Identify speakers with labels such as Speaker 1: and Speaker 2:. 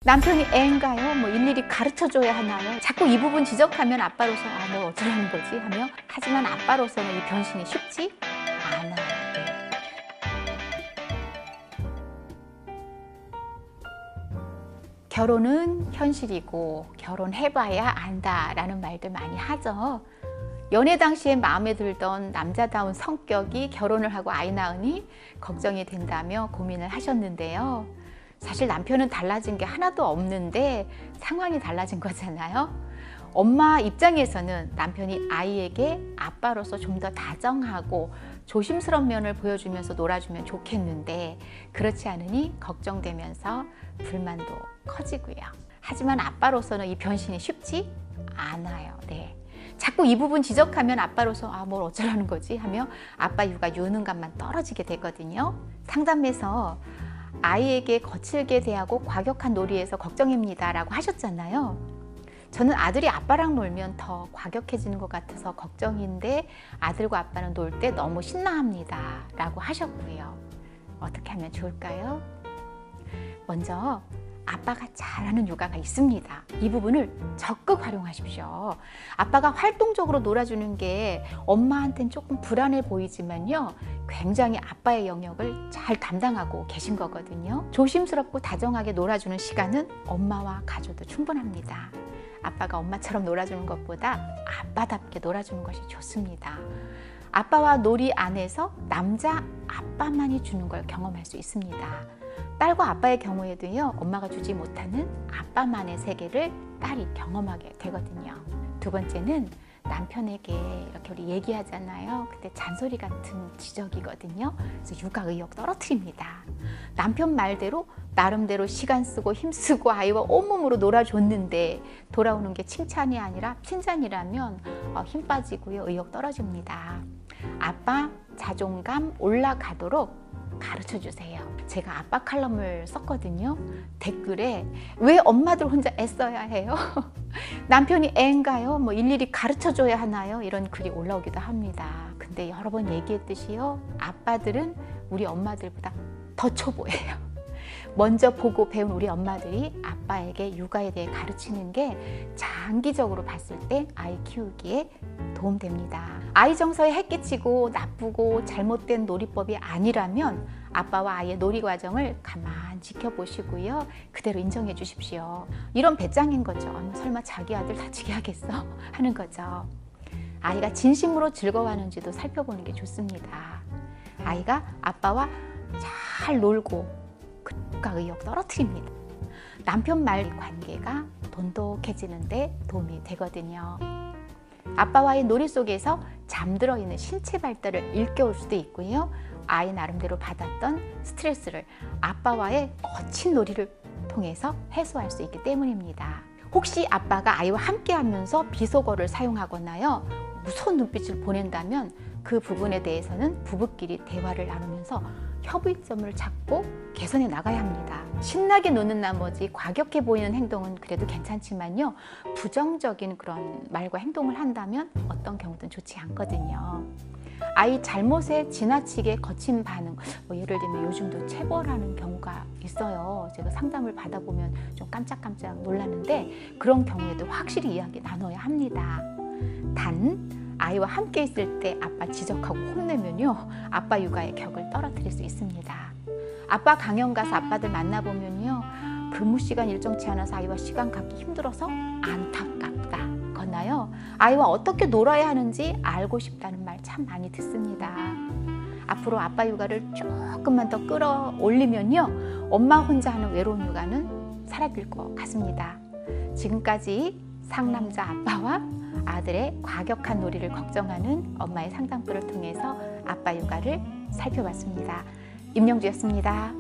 Speaker 1: 남편이 애인가요? 뭐 일일이 가르쳐줘야 하나요? 자꾸 이 부분 지적하면 아빠로서 뭐 어쩌라는 거지 하며, 하지만 아빠로서는 이 변신이 쉽지 않아요. 네. 결혼은 현실이고 결혼해봐야 안다라는 말들 많이 하죠. 연애 당시에 마음에 들던 남자다운 성격이 결혼을 하고 아이 낳으니 걱정이 된다며 고민을 하셨는데요. 사실 남편은 달라진 게 하나도 없는데 상황이 달라진 거잖아요. 엄마 입장에서는 남편이 아이에게 아빠로서 좀 더 다정하고 조심스러운 면을 보여주면서 놀아주면 좋겠는데, 그렇지 않으니 걱정되면서 불만도 커지고요. 하지만 아빠로서는 이 변신이 쉽지 않아요. 네. 자꾸 이 부분 지적하면 아빠로서 뭘 어쩌라는 거지 하며 아빠 육아 유능감만 떨어지게 되거든요. 상담에서 아이에게 거칠게 대하고 과격한 놀이에서 걱정입니다 라고 하셨잖아요. 저는 아들이 아빠랑 놀면 더 과격해지는 것 같아서 걱정인데 아들과 아빠는 놀 때 너무 신나합니다 라고 하셨고요. 어떻게 하면 좋을까요? 먼저 아빠가 잘하는 육아가 있습니다. 이 부분을 적극 활용하십시오. 아빠가 활동적으로 놀아주는 게 엄마한테는 조금 불안해 보이지만요, 굉장히 아빠의 영역을 잘 담당하고 계신 거거든요. 조심스럽고 다정하게 놀아주는 시간은 엄마와 가져도 충분합니다. 아빠가 엄마처럼 놀아주는 것보다 아빠답게 놀아주는 것이 좋습니다. 아빠와 놀이 안에서 남자 아빠만이 주는 걸 경험할 수 있습니다. 딸과 아빠의 경우에도요, 엄마가 주지 못하는 아빠만의 세계를 딸이 경험하게 되거든요. 두 번째는 남편에게 이렇게 우리 얘기하잖아요. 근데 잔소리 같은 지적이거든요. 그래서 육아 의욕 떨어뜨립니다. 남편 말대로 나름대로 시간 쓰고 힘쓰고 아이와 온몸으로 놀아줬는데 돌아오는 게 칭찬이 아니라 핀잔이라면 힘 빠지고요, 의욕 떨어집니다. 아빠 자존감 올라가도록 가르쳐 주세요. 제가 아빠 칼럼을 썼거든요. 댓글에 왜 엄마들 혼자 애써야 해요? 남편이 애인가요? 뭐 일일이 가르쳐 줘야 하나요? 이런 글이 올라오기도 합니다. 근데 여러 번 얘기했듯이요, 아빠들은 우리 엄마들보다 더 초보예요. 먼저 보고 배운 우리 엄마들이 아빠에게 육아에 대해 가르치는 게 장기적으로 봤을 때 아이 키우기에 도움됩니다. 아이 정서에 해끼치고 나쁘고 잘못된 놀이법이 아니라면 아빠와 아이의 놀이 과정을 가만 지켜보시고요, 그대로 인정해 주십시오. 이런 배짱인 거죠. 설마 자기 아들 다치게 하겠어? 하는 거죠. 아이가 진심으로 즐거워하는지도 살펴보는 게 좋습니다. 아이가 아빠와 잘 놀고 국가 의욕 떨어뜨립니다. 남편 말 관계가 돈독해지는데 도움이 되거든요. 아빠와의 놀이 속에서 잠들어 있는 신체 발달을 일깨울 수도 있고요, 아이 나름대로 받았던 스트레스를 아빠와의 거친 놀이를 통해서 해소할 수 있기 때문입니다. 혹시 아빠가 아이와 함께 하면서 비속어를 사용하거나요, 무서운 눈빛을 보낸다면 그 부분에 대해서는 부부끼리 대화를 나누면서 협의점을 찾고 개선해 나가야 합니다. 신나게 노는 나머지 과격해 보이는 행동은 그래도 괜찮지만요, 부정적인 그런 말과 행동을 한다면 어떤 경우든 좋지 않거든요. 아이 잘못에 지나치게 거친 반응, 예를 들면 요즘도 체벌하는 경우가 있어요. 제가 상담을 받아보면 좀 깜짝깜짝 놀랐는데, 그런 경우에도 확실히 이야기 나눠야 합니다. 단 아이와 함께 있을 때 아빠 지적하고 혼내면요, 아빠 육아의 격을 떨어뜨릴 수 있습니다. 아빠 강연 가서 아빠들 만나보면요, 근무 시간 일정치 않아서 아이와 시간 갖기 힘들어서 안타깝다 거나요, 아이와 어떻게 놀아야 하는지 알고 싶다는 말 참 많이 듣습니다. 앞으로 아빠 육아를 조금만 더 끌어올리면요, 엄마 혼자 하는 외로운 육아는 사라질 것 같습니다. 지금까지 상남자 아빠와 아들의 과격한 놀이를 걱정하는 엄마의 상담글을 통해서 아빠 육아를 살펴봤습니다. 임영주였습니다.